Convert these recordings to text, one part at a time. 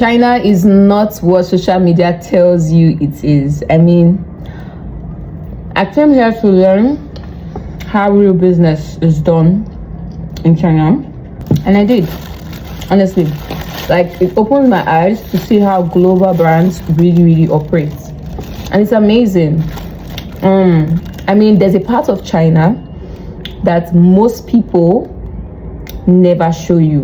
China is not what social media tells you it is. I mean, I came here to learn how real business is done in China, and I did. Honestly, like, it opened my eyes to see how global brands really operate, and it's amazing. I mean, there's a part of China that most people never show you,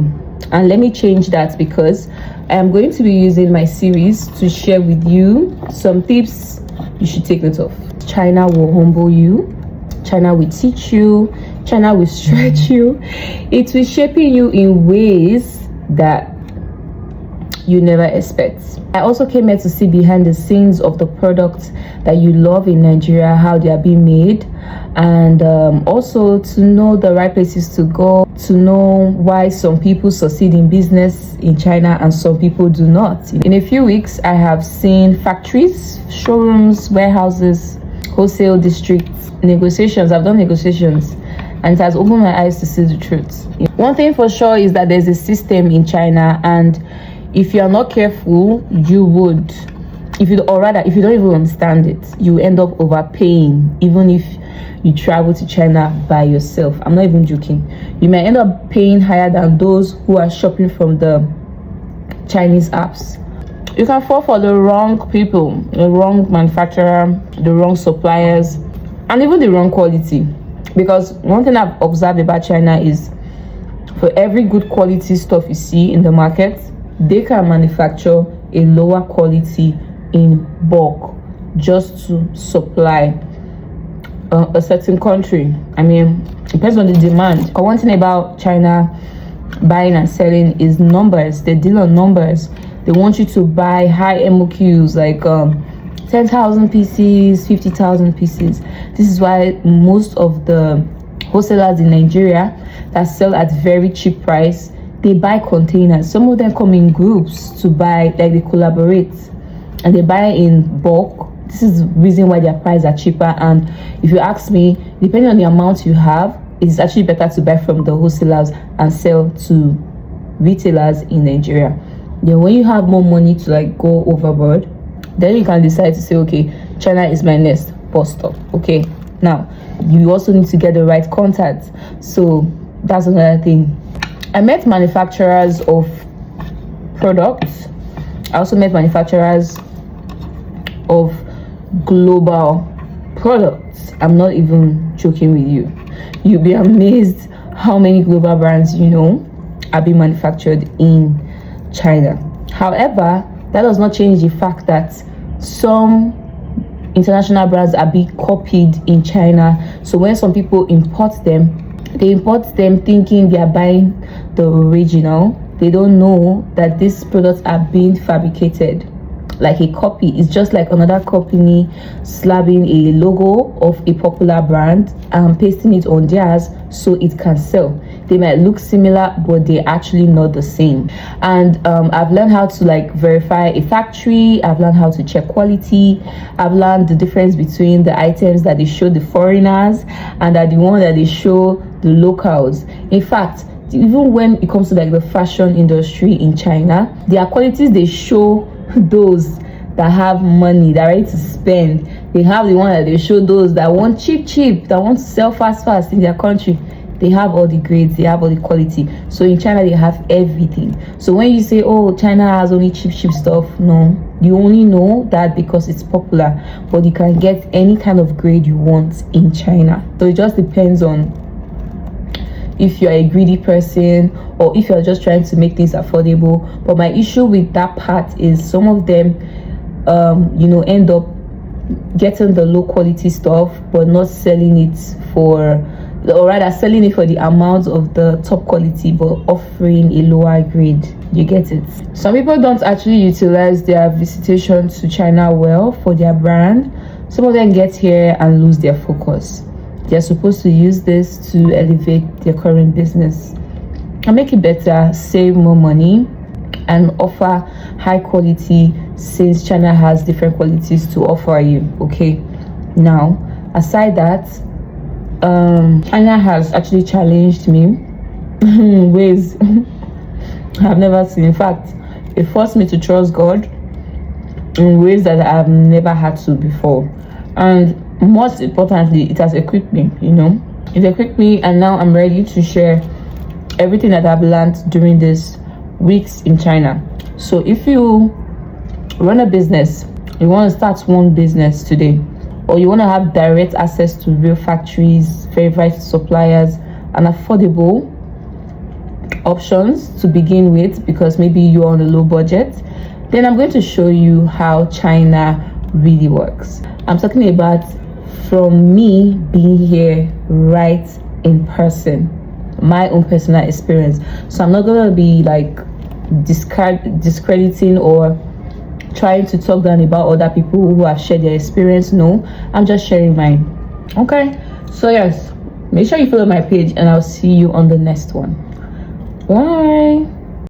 and let me change that, because I am going to be using my series to share with you some tips you should take note of. China will humble you, China will teach you, China will stretch you, it will shape you in ways that you never expect. I also came here to see behind the scenes of the products that you love in Nigeria, how they are being made, and also to know the right places to go, to know why some people succeed in business in China and some people do not. In a few weeks, I have seen factories, showrooms, warehouses, wholesale districts, negotiations. I've done negotiations, and it has opened my eyes to see the truth. One thing for sure is that there's a system in China, and if you are not careful, you would, if you don't even understand it, you end up overpaying, even if you travel to China by yourself. I'm not even joking. You may end up paying higher than those who are shopping from the Chinese apps. You can fall for the wrong people, the wrong manufacturer, the wrong suppliers, and even the wrong quality. Because one thing I've observed about China is, for every good quality stuff you see in the market, they can manufacture a lower quality in bulk just to supply a certain country. I mean, it depends on the demand. But one thing about China buying and selling is numbers. They deal on numbers. They want you to buy high MOQs, like 10,000 pieces, 50,000 pieces. This is why most of the wholesalers in Nigeria that sell at very cheap price, they buy containers. Some of them come in groups to buy, like they collaborate and they buy in bulk. This is the reason why their prices are cheaper. And if you ask me, depending on the amount you have, it's actually better to buy from the wholesalers and sell to retailers in Nigeria. Then when you have more money to like go overboard, then you can decide to say, okay, China is my next bus stop. Okay, now you also need to get the right contacts. So that's another thing. I met manufacturers of products. I also met manufacturers of global products. I'm not even joking with you. You'll be amazed how many global brands are being manufactured in China. However, that does not change the fact that some international brands are being copied in China. So when some people import them, they import them thinking they are buying the original. They don't know that these products are being fabricated like a copy. It's just like another company slapping a logo of a popular brand and pasting it on theirs so it can sell. They might look similar, but they're actually not the same. And I've learned how to like verify a factory. I've learned how to check quality. I've learned the difference between the items that they show the foreigners and the one that they show the locals. In fact, even when it comes to like the fashion industry in China, their qualities they show those that have money, that are ready to spend. They have the one that they show those that want cheap, that want to sell fast in their country. They have all the grades, they have all the quality. So in China they have everything. So when you say, oh, China has only cheap stuff, no, you only know that because it's popular, but you can get any kind of grade you want in China. So it just depends on if you're a greedy person or if you're just trying to make things affordable. But my issue with that part is some of them end up getting the low quality stuff but not selling it for, or rather selling it for the amount of the top quality but offering a lower grade. You get it? Some people don't actually utilize their visitation to China well for their brand. Some of them get here and lose their focus. They're supposed to use this to elevate their current business and make it better, save more money, and offer high quality, since China has different qualities to offer you. Okay, now aside that, China has actually challenged me in ways I've never seen. In fact, It forced me to trust God in ways that I've never had to before. And most importantly, it has equipped me, It equipped me, and now I'm ready to share everything that I've learned during these weeks in China. So if you run a business, you want to start one business today, or you want to have direct access to real factories, verified suppliers, and affordable options to begin with, because maybe you're on a low budget, then I'm going to show you how China really works. I'm talking about from me being here right in person, my own personal experience. So I'm not going to be like discrediting or trying to talk down about other people who have shared their experience. No, I'm just sharing mine. Okay, so yes, make sure you follow my page, and I'll see you on the next one. Bye.